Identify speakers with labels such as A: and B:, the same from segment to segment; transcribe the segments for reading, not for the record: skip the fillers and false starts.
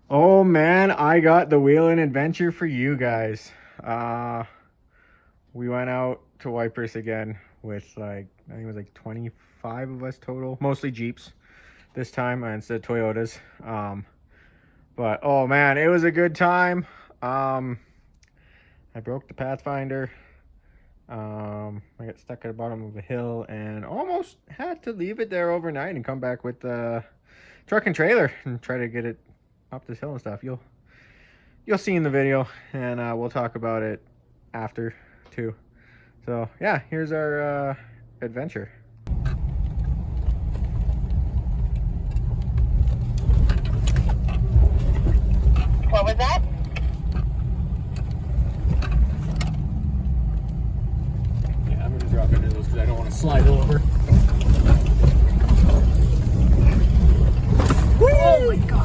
A: Oh man, I got the wheeling adventure for you guys. We went out to Waiporous again with like, I think it was like 25 of us total, mostly Jeeps this time instead of Toyotas. But oh man, it was a good time. I broke the Pathfinder. I got stuck at the bottom of a hill and almost had to leave it there overnight and come back with the truck and trailer and try to get it up this hill and stuff. You'll see in the video, and we'll talk about it after too. So yeah, here's our adventure.
B: What was that?
A: Yeah, I'm gonna drop into those because I don't want to slide over.
B: Oh my god.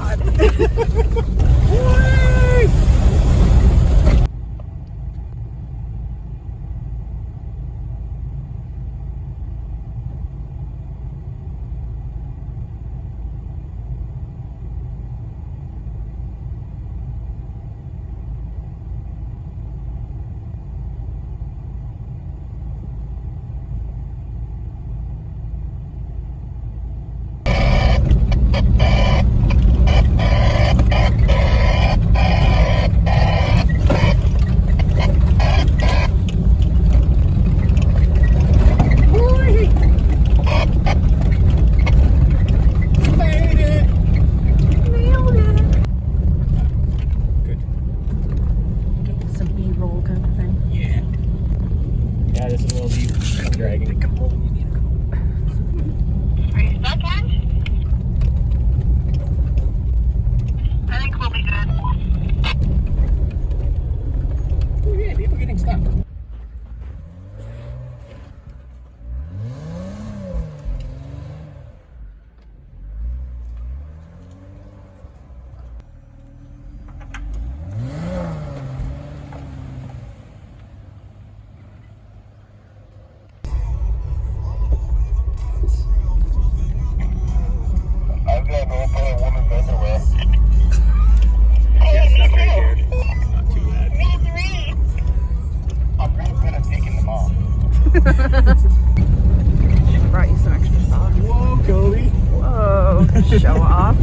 B: Brought you some extra sauce.
A: Whoa, Kobe.
B: Whoa, show off.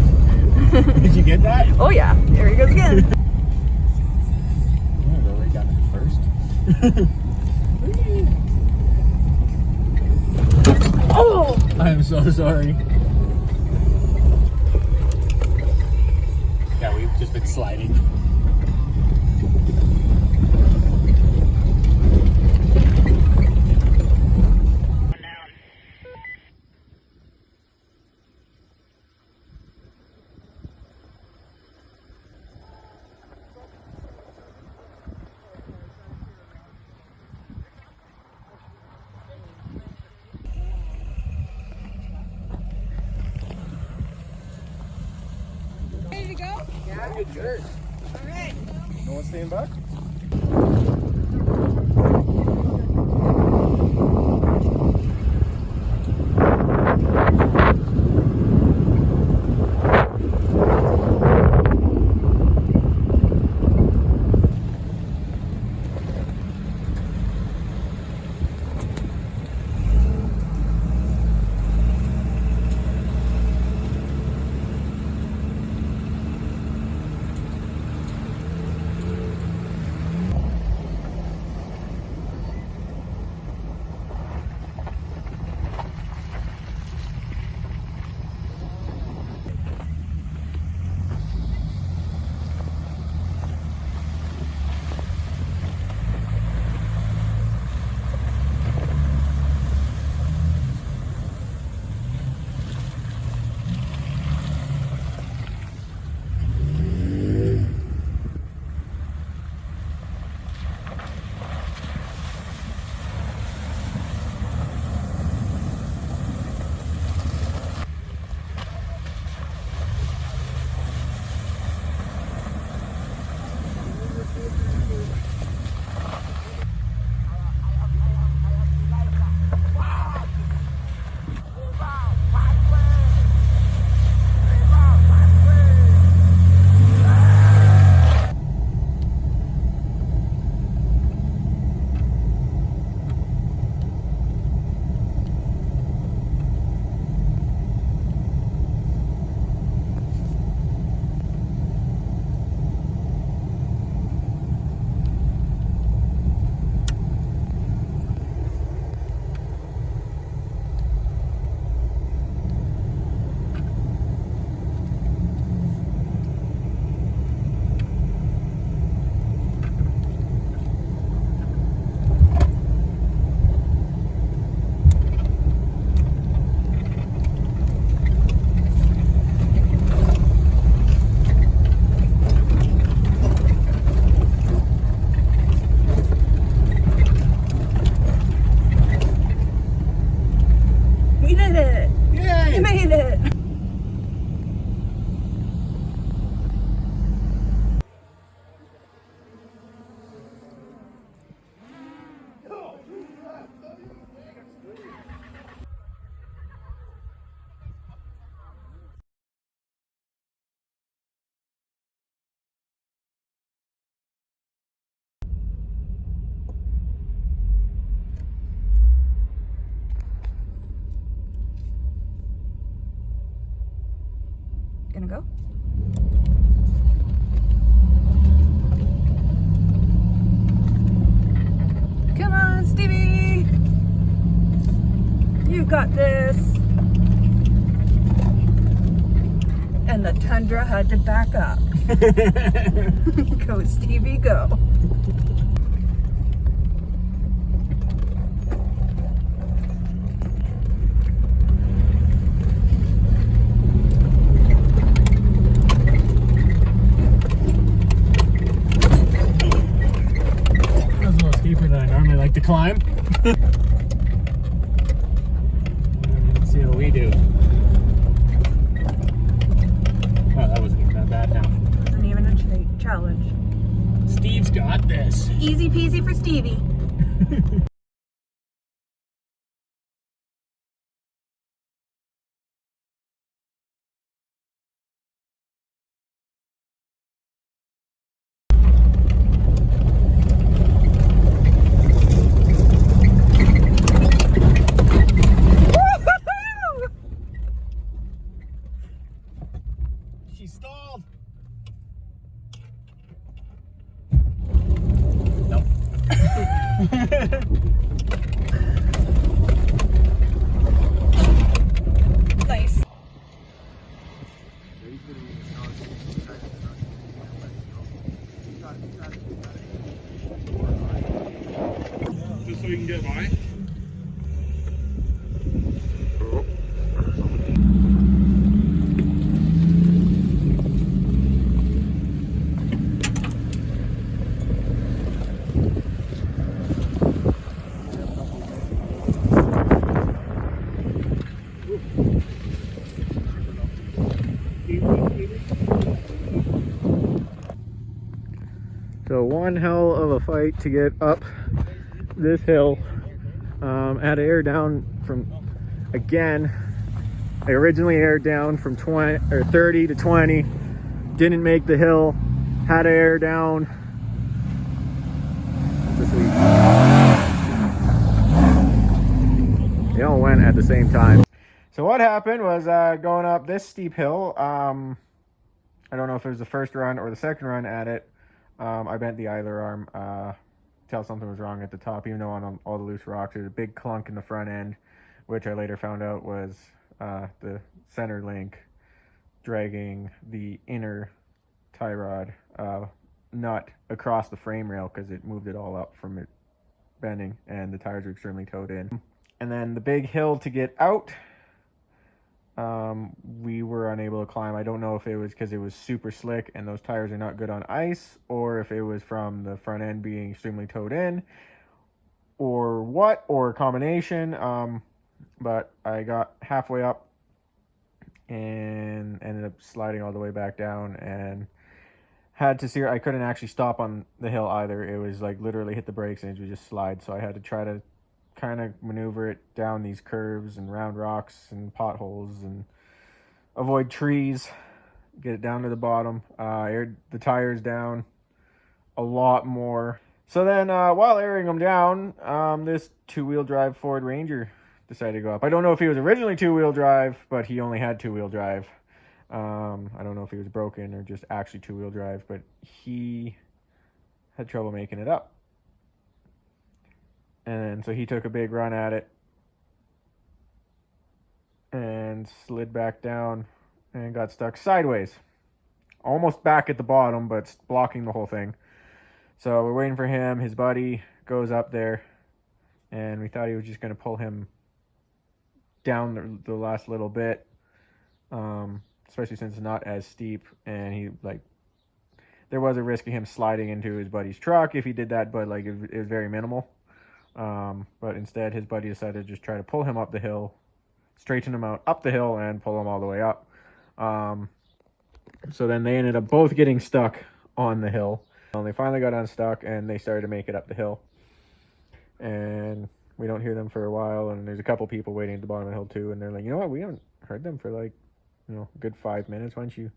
A: Did you get that?
B: Oh yeah, there he goes again.
A: I'm gonna go right down to first.
B: Oh!
A: I'm so sorry. Yeah, we've just been sliding.
B: Ready to go?
A: Yeah, good shirt.
B: All right.
A: No one staying back?
B: go. Come on, Stevie. You got this. And the Tundra had to back up. Go, Stevie, go.
C: That was a little steeper than I normally like to climb. Let's see how we do. Oh, that wasn't even that bad now.
B: Wasn't even a challenge.
C: Steve's got this.
B: Easy peasy for Stevie.
C: She stalled. Nope.
B: Nice.
C: Just so we can get by.
A: So one hell of a fight to get up this hill. Had to air down from, again, I originally aired down from 30 to 20, didn't make the hill, had to air down this week. They all went at the same time. So what happened was going up this steep hill, I don't know if it was the first run or the second run at it, I bent the idler arm, tell something was wrong at the top, even though on all the loose rocks there's a big clunk in the front end, which I later found out was the center link dragging the inner tie rod nut across the frame rail because it moved it all up from it bending, and the tires were extremely towed in. And then the big hill to get out, we were unable to climb. I don't know if it was because it was super slick and those tires are not good on ice, or if it was from the front end being extremely towed in, or what, or a combination. But I got halfway up and ended up sliding all the way back down, and had to see, I couldn't actually stop on the hill either. It was like literally hit the brakes and it would just slide. So I had to try to kind of maneuver it down these curves and round rocks and potholes and avoid trees, get it down to the bottom. Aired the tires down a lot more. So then while airing them down, this two-wheel drive Ford Ranger decided to go up. I don't know if he was originally two-wheel drive, but he only had two-wheel drive. I don't know if he was broken or just actually two-wheel drive, but he had trouble making it up. And so he took a big run at it and slid back down and got stuck sideways. Almost back at the bottom, but blocking the whole thing. So we're waiting for him. His buddy goes up there, and we thought he was just going to pull him down the last little bit, especially since it's not as steep, and he, like, there was a risk of him sliding into his buddy's truck if he did that, but like it was very minimal. But instead his buddy decided to just try to pull him up the hill, straighten him out up the hill, and pull him all the way up. So then they ended up both getting stuck on the hill. And they finally got unstuck and they started to make it up the hill. And we don't hear them for a while, and there's a couple people waiting at the bottom of the hill too, and they're like, you know what, we haven't heard them for like, a good 5 minutes. Why don't you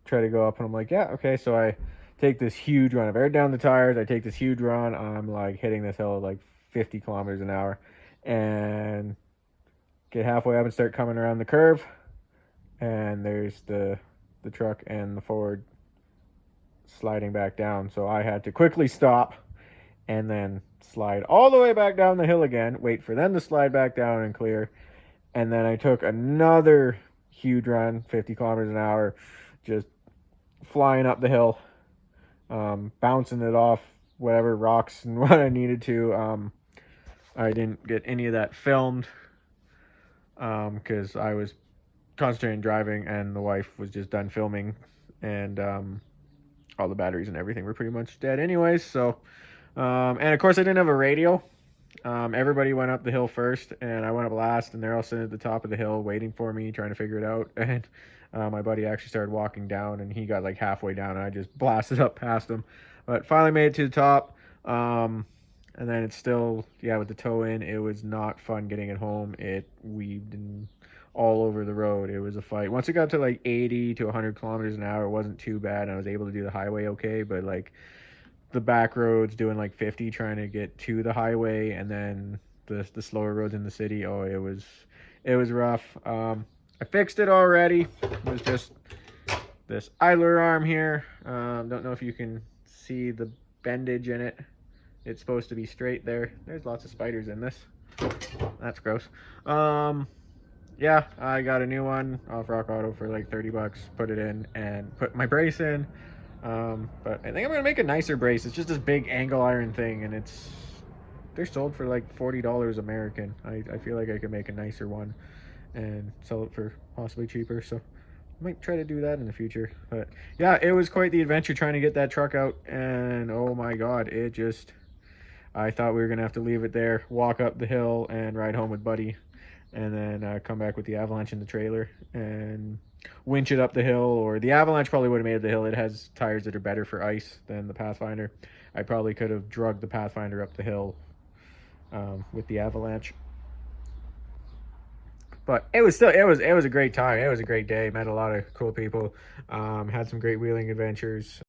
A: try to go up? And I'm like, yeah, okay. So I take this huge run. I've aired down the tires. I take this huge run. I'm like hitting this hill at like 50 kilometers an hour, and get halfway up and start coming around the curve, and there's the the truck and the forward sliding back down. So I had to quickly stop and then slide all the way back down the hill again, wait for them to slide back down and clear. And then I took another huge run, 50 kilometers an hour, just flying up the hill, bouncing it off whatever rocks and what I needed to. I didn't get any of that filmed because I was concentrating driving and the wife was just done filming, and all the batteries and everything were pretty much dead anyways. So and of course I didn't have a radio. Everybody went up the hill first and I went up last, and they're all sitting at the top of the hill waiting for me, trying to figure it out. And my buddy actually started walking down, and he got like halfway down, and I just blasted up past him, but finally made it to the top. And then it's still, yeah, with the tow in, it was not fun getting it home. It weaved and all over the road. It was a fight. Once it got to like 80 to 100 kilometers an hour, it wasn't too bad. I was able to do the highway okay, but like the back roads doing like 50 trying to get to the highway, and then the slower roads in the city, oh, it was rough. I fixed it already. It was just this idler arm here. Don't know if you can see the bendage in it. It's supposed to be straight there. There's lots of spiders in this. That's gross. Yeah, I got a new one off Rock Auto for like 30 bucks. Put it in and put my brace in. But I think I'm gonna make a nicer brace. It's just this big angle iron thing, and they're sold for like $40 American. I feel like I could make a nicer one and sell it for possibly cheaper. So I might try to do that in the future. But yeah, it was quite the adventure trying to get that truck out, and oh my god, I thought we were gonna have to leave it there, walk up the hill and ride home with Buddy, and then come back with the Avalanche in the trailer and winch it up the hill. Or the Avalanche probably would have made it the hill. It has tires that are better for ice than the Pathfinder. I probably could have drugged the Pathfinder up the hill with the Avalanche. But it was a great time. It was a great day. Met a lot of cool people. Had some great wheeling adventures.